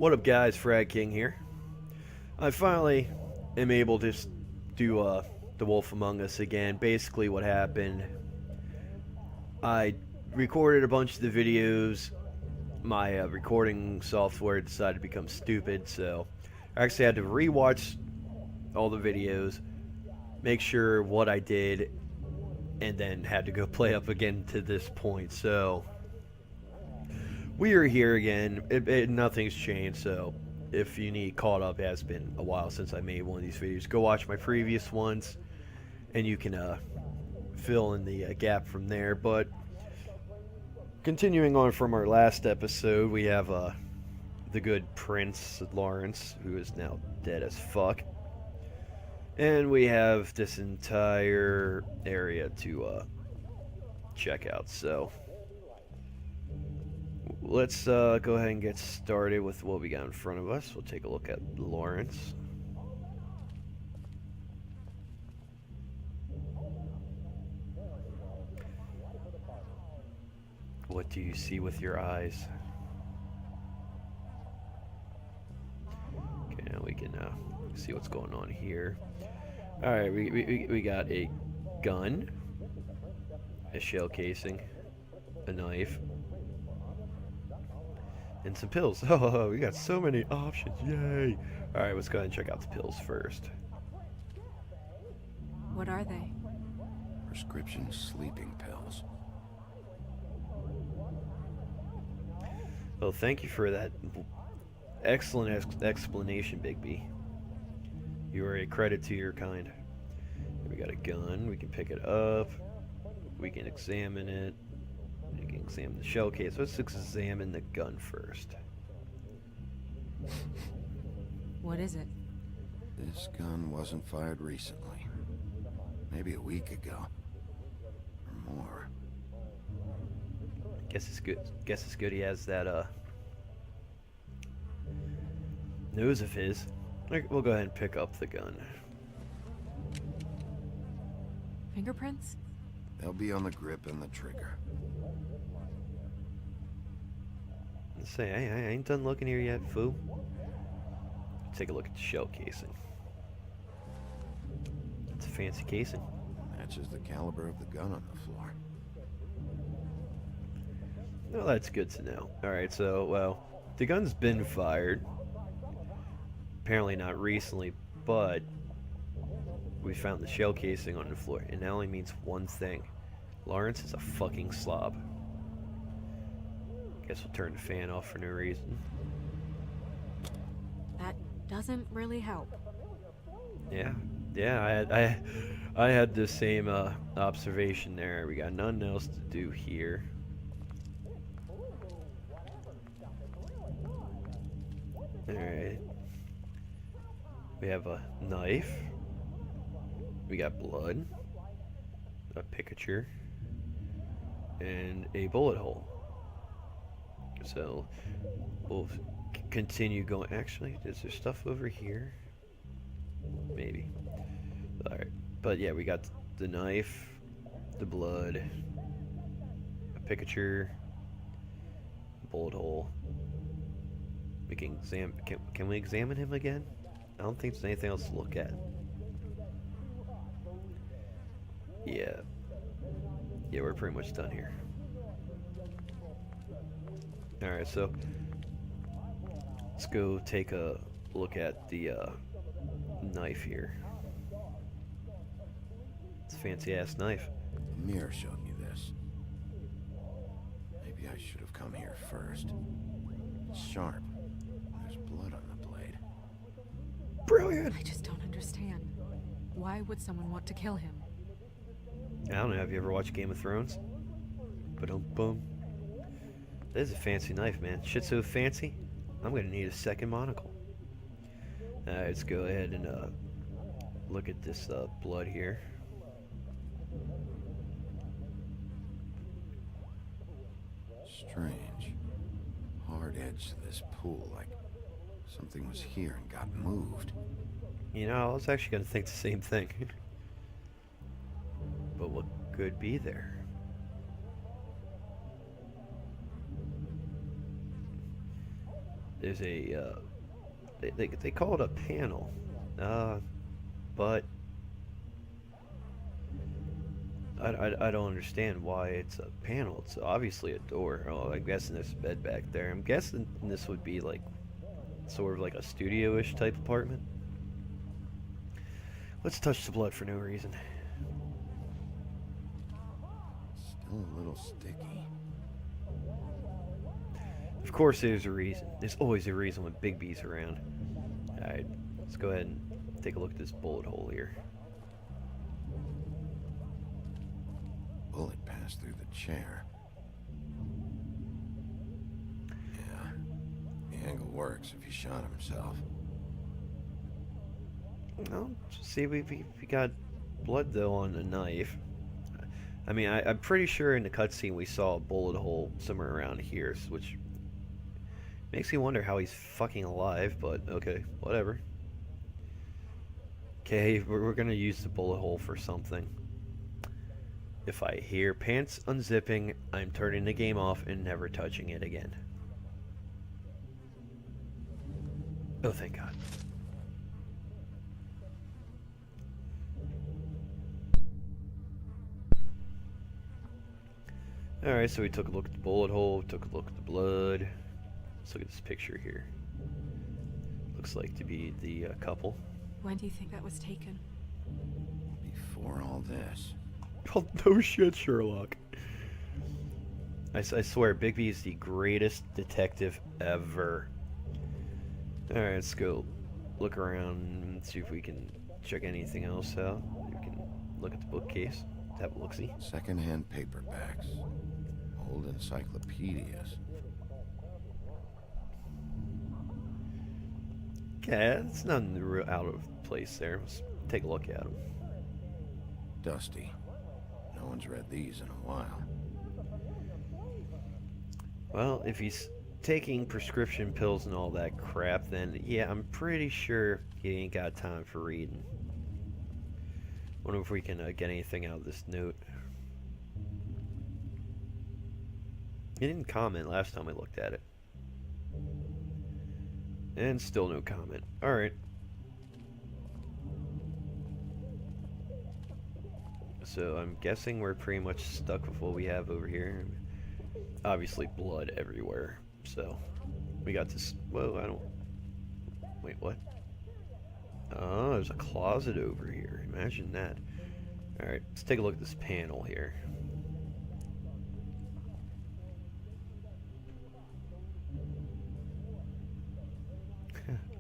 What up, guys? Fragking here. I finally am able to do The Wolf Among Us again. Basically, what happened, I recorded a bunch of the videos. My recording software decided to become stupid, so I actually had to rewatch all the videos, make sure what I did, and then had to go play up again to this point. So we are here again. Nothing's changed, so if you need caught up, it has been a while since I made one of these videos. Go watch my previous ones, and you can fill in the gap from there. But continuing on from our last episode, we have the good Prince Lawrence, who is now dead as fuck. And we have this entire area to check out, so let's go ahead and get started with what we got in front of us. We'll take a look at Lawrence. What do you see with your eyes? Okay, now we can see what's going on here. Alright, we got a gun, a shell casing, a knife, and some pills. Oh, we got so many options. Yay! Alright, let's go ahead and check out the pills first. What are they? Prescription sleeping pills. Well, thank you for that excellent explanation, Bigby. You are a credit to your kind. We got a gun. We can pick it up. We can examine it. We can examine the shell case. Let's examine the gun first. What is it? This gun wasn't fired recently. Maybe a week ago. Or more. Guess it's good. Guess it's good he has that nose of his. We'll go ahead and pick up the gun. Fingerprints? They'll be on the grip and the trigger. Let's say I ain't done looking here yet, fool. Take a look at the shell casing. It's a fancy casing. Matches the caliber of the gun on the floor. Well, that's good to know. Alright, so, well, the gun's been fired. Apparently not recently, but we found the shell casing on the floor, and that only means one thing. Lawrence is a fucking slob. Guess we'll turn the fan off for no reason. That doesn't really help. Yeah, I had the same observation there. We got nothing else to do here. Alright. We have a knife. We got blood. A picture. And a bullet hole. So, we'll continue going. Actually, is there stuff over here? Maybe. Alright. But yeah, we got the knife, the blood, a picture, bullet hole. We can can we examine him again? I don't think there's anything else to look at. Yeah. Yeah, we're pretty much done here. Alright, so let's go take a look at the knife here. It's a fancy ass knife. Mirror showed me this. Maybe I should have come here first. It's sharp. There's blood on the blade. Brilliant! I just don't understand. Why would someone want to kill him? I don't know, have you ever watched Game of Thrones? Ba-dum-bum. This is a fancy knife, man. Shit so fancy, I'm gonna need a second monocle. Let's go ahead and look at this blood here. Strange. Hard edge to this pool, like something was here and got moved. You know, I was actually gonna think the same thing. But what could be there? There's a they call it a panel, but I don't understand why it's a panel. It's obviously a door. Oh, I'm guessing there's a bed back there. I'm guessing this would be like sort of like a studio-ish type apartment. Let's touch the blood for no reason. Still a little sticky. Of course there's a reason. There's always a reason when Bigby's around. Alright, let's go ahead and take a look at this bullet hole here. Bullet passed through the chair. Yeah, the angle works if he shot himself. Well, see, we got blood though on the knife. I mean, I'm pretty sure in the cutscene we saw a bullet hole somewhere around here, which makes me wonder how he's fucking alive, but okay, whatever. Okay, we're gonna use the bullet hole for something. If I hear pants unzipping, I'm turning the game off and never touching it again. Oh, thank God. Alright, so we took a look at the bullet hole, took a look at the blood. Let's look at this picture here. Looks like to be the couple. When do you think that was taken? Before all this. Oh, no shit, Sherlock. I swear, Bigby is the greatest detective ever. Alright, let's go look around and see if we can check anything else out. We can look at the bookcase, have a look-see. Second-hand paperbacks. Old encyclopedias. Okay, it's nothing real out of place there. Let's take a look at them. Dusty. No one's read these in a while. Well, if he's taking prescription pills and all that crap, then yeah, I'm pretty sure he ain't got time for reading. Wonder if we can get anything out of this note. He didn't comment last time we looked at it. And still no comment. Alright. So I'm guessing we're pretty much stuck with what we have over here. Obviously blood everywhere. So we got this. Whoa, I don't. Wait, what? Oh, there's a closet over here. Imagine that. Alright, let's take a look at this panel here.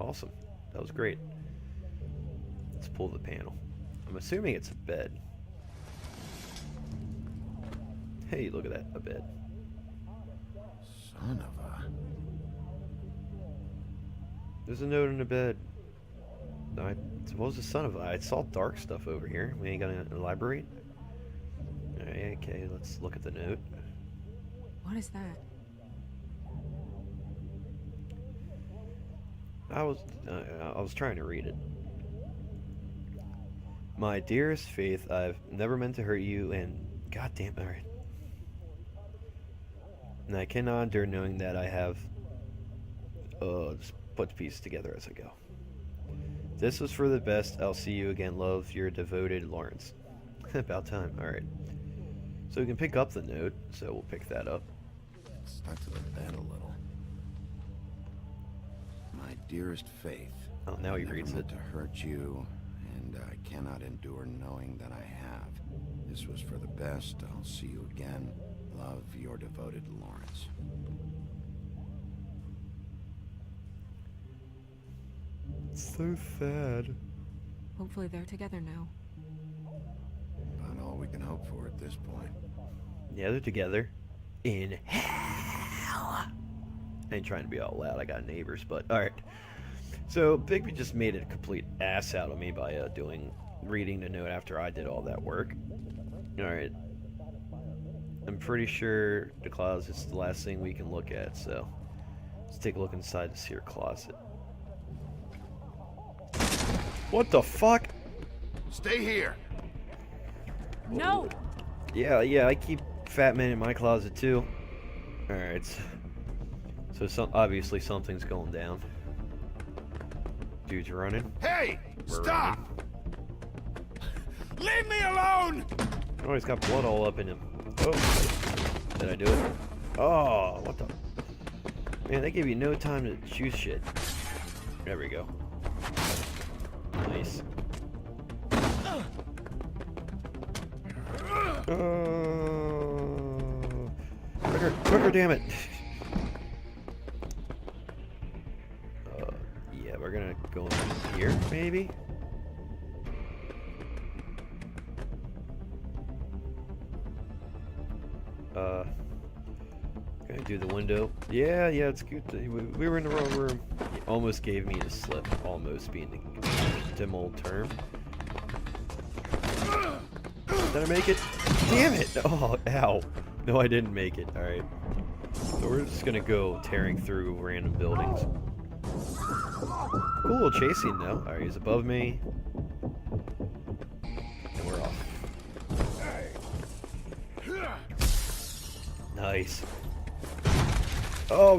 Awesome. That was great. Let's pull the panel. I'm assuming it's a bed. Hey, look at that. A bed. Son of a... There's a note in the bed. What was the son of a... I saw dark stuff over here. We ain't gonna elaborate? Alright, okay, let's look at the note. What is that? I was trying to read it. My dearest Faith, I've never meant to hurt you, and goddamn, alright. And I cannot endure knowing that I have just put the pieces together as I go. This was for the best. I'll see you again. Love, your devoted Lawrence. About time. Alright. So we can pick up the note, so we'll pick that up. Stuck to the bed a little. My dearest Faith. Oh, now he reads it. To hurt you, and I cannot endure knowing that I have. This was for the best. I'll see you again. Love, your devoted Lawrence. So sad. Hopefully they're together now. About all we can hope for at this point. Yeah, they're together. In hell. I ain't trying to be all loud. I got neighbors, but alright. So, Bigby just made a complete ass out of me by reading the note after I did all that work. Alright. I'm pretty sure the closet's the last thing we can look at, so let's take a look inside this here closet. What the fuck? Stay here. No! Yeah, I keep Fat Man in my closet too. Alright. So obviously something's going down. Dude's running. Hey! We're Stop! Leave me alone! Oh, he's got blood all up in him. Oh, did I do it? Oh, what the? Man, they give you no time to choose shit. There we go. Nice. Quicker, quicker, damn it! Yeah, we're gonna go in here, maybe? Gonna do the window. Yeah, it's good. We were in the wrong room. He almost gave me the slip. Almost being the dim old term. Did I make it? Damn it! Oh, ow. No, I didn't make it. Alright. So we're just gonna go tearing through random buildings. Cool little chasing though. Alright, he's above me. And we're off. Nice. Oh,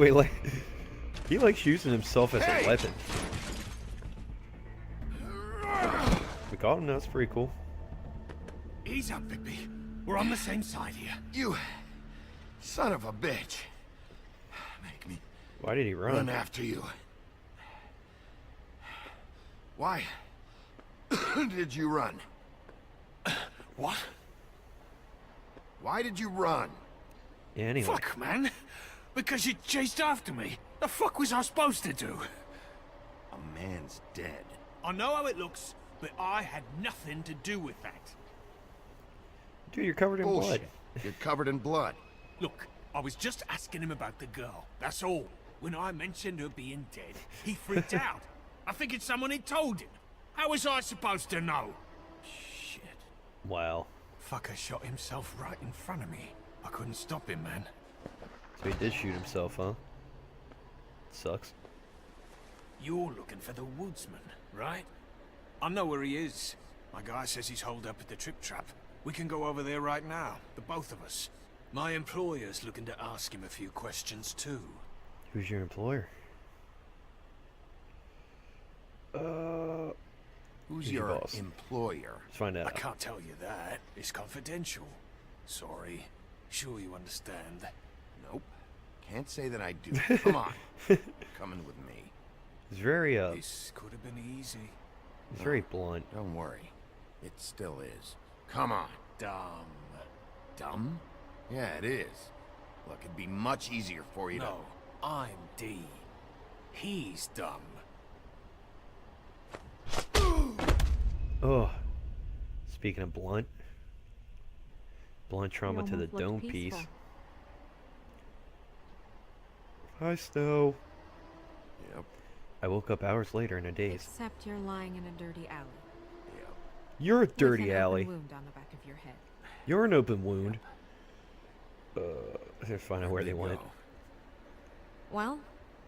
he likes using himself as a weapon. We got him. That's pretty cool. Ease up, Bigby. We're on the same side here. You son of a bitch. Make me Why did he run? run after you. Why did you run? What? Why did you run? Yeah, anyway. Fuck, man. Because you chased after me. The fuck was I supposed to do? A man's dead. I know how it looks, but I had nothing to do with that. Dude, you're covered in blood. Bullshit. You're covered in blood. Look, I was just asking him about the girl. That's all. When I mentioned her being dead, he freaked out. I figured someone had told him. How was I supposed to know? Shit. Wow. Fucker shot himself right in front of me. I couldn't stop him, man. So he did shoot himself, huh? Sucks. You're looking for the woodsman, right? I know where he is. My guy says he's holed up at the trip trap. We can go over there right now, the both of us. My employer's looking to ask him a few questions too. Who's your employer? Who's your your boss? employer? Let's find I out. can't tell you that. It's confidential. Sorry. Sure you understand. Nope. Can't say that I do. Come on. Coming with me. He's very This could have been easy. he's very blunt. Don't worry. It still is. Come on. Dumb. Dumb? Yeah, it is. Look, it'd be much easier for you No, I'm D. He's dumb. Oh. Speaking of blunt. Blunt trauma You to the almost looked dome piece. peaceful. Hi, Snow. to. Yep. I woke up hours later in a daze. Except you're lying in a dirty alley. Yep. You're a With dirty an open alley. wound on the back of your head. You're an open wound. Let's find out where they There you went. go. Well,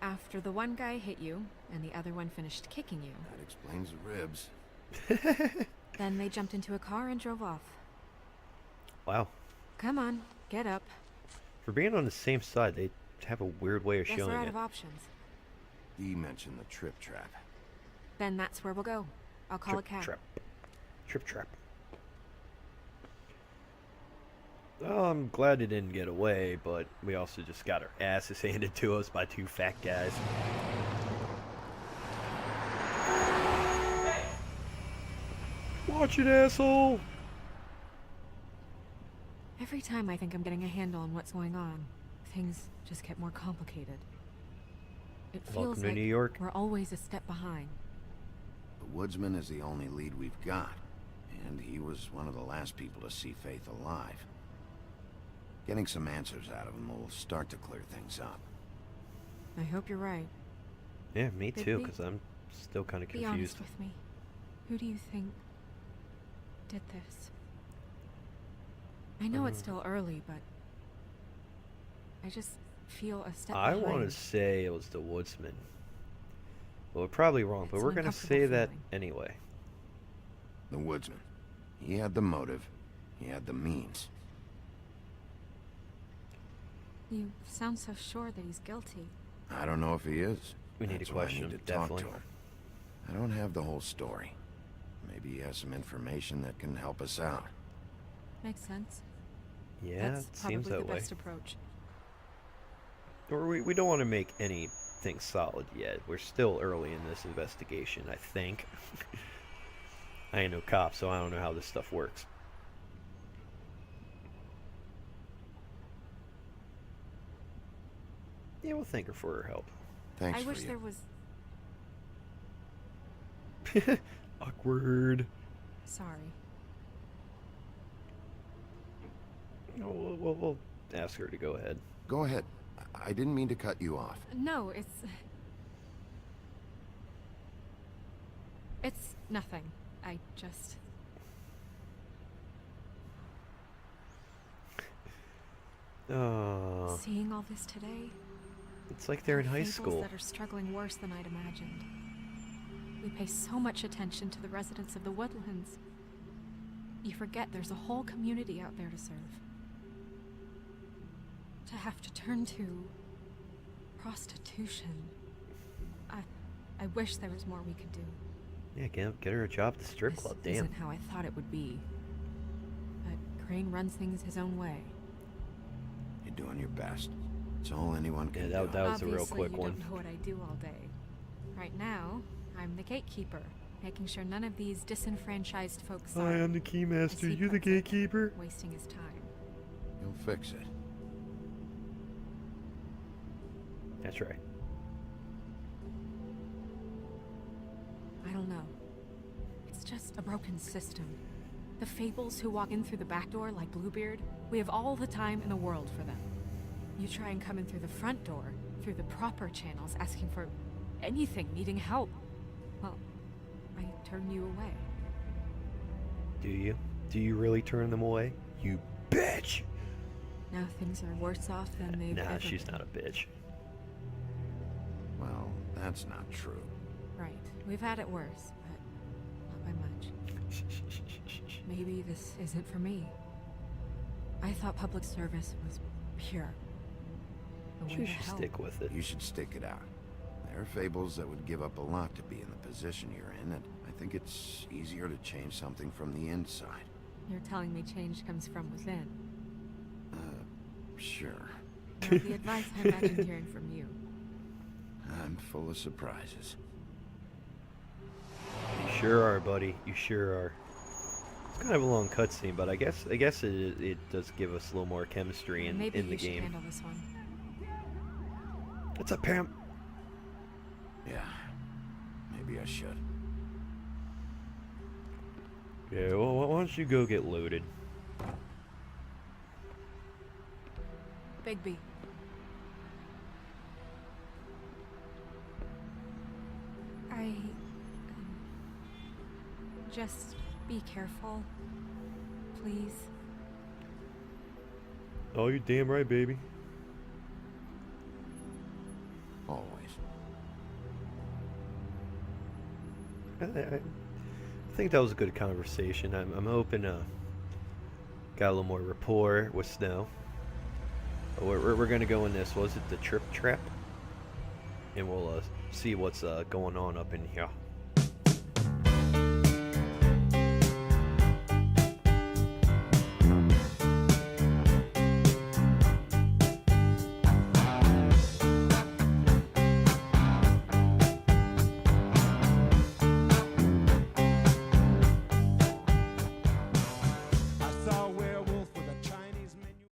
after the one guy hit you, and the other one finished kicking you, That explains the ribs. then they jumped into a car and drove off. Wow. Come on, get up. For being on the same side, they have a weird way of Guess showing we're out it. of options. Dee mentioned the trip trap. Then that's where we'll go. I'll call a cab. Trap. Trip trap. Oh, I'm glad it didn't get away, but we also just got our asses handed to us by two fat guys. Watch it, asshole! Every time I think I'm getting a handle on what's going on, things just get more complicated. It feels Welcome to like New York. we're always a step behind. The woodsman is the only lead we've got, and he was one of the last people to see Faith alive. Getting some answers out of him will start to clear things up. I hope you're right. Yeah, me too, Bigby? because I'm still kind of Be confused. honest with me. Who do you think did this? I know it's still early, but I just feel a step I behind. want to say it was the woodsman. Well, we're probably wrong, but It's we're an going to uncomfortable say that feeling. anyway. The woodsman. He had the motive. He had the means. You sound so sure that he's guilty. I don't know if he is. We need to That's why I question need him, to talk definitely. to him. I don't have the whole story. Maybe he has some information that can help us out. Makes sense. Yeah, That's it probably seems the that way. best approach. Or we don't want to make anything solid yet. We're still early in this investigation, I think. I ain't no cop, so I don't know how this stuff works. Yeah, we'll thank her for her help. Thanks I for wish you. there was... Awkward. Sorry. No, we'll ask her to go ahead. Go ahead. I didn't mean to cut you off. No, it's nothing. I just... Oh, Seeing all this today... it's like they're in high fables school. that are struggling worse than I'd imagined. We pay so much attention to the residents of the woodlands. You forget there's a whole community out there to serve. To have to turn to prostitution. I wish there was more we could do. Yeah, get her a job at the strip This club. Damn. isn't how I thought it would be. But Crane runs things his own way. You're doing your best. It's all anyone can Yeah, do. that was a real Obviously, quick you one. don't know what I do all day. Right now, I'm the gatekeeper, making sure none of these disenfranchised folks Hi, are, I'm the keymaster. as he You the puts it, gatekeeper? wasting his time. You'll fix it. That's right. I don't know. It's just a broken system. The fables who walk in through the back door like Bluebeard, we have all the time in the world for them. You try and come in through the front door, through the proper channels, asking for anything, needing help. Well, I turn you away. Do you? Do you really turn them away? You bitch! Now things are worse off than they've Nah, ever she's been. not a bitch. Well, that's not true. Right. We've had it worse, but not by much. Maybe this isn't for me. I thought public service was pure. A way She to should help. stick with it. You should stick it out. There are fables that would give up a lot to be in the position you're in, and I think it's easier to change something from the inside. You're telling me change comes from within. Sure. Well, the advice I imagined hearing from you. I'm full of surprises. You sure are, buddy. You sure are. It's kind of a long cutscene, but I guess it does give us a little more chemistry in Maybe the you should game. handle this one. It's a pimp. Yeah, maybe I should. Yeah, well, why don't you go get loaded? Bigby. Just be careful, please. Oh, you damn right, baby. Always. I think that was a good conversation. I'm hoping got a little more rapport with Snow. We're gonna go in this. Was it the trip trap? And we'll see what's going on up in here.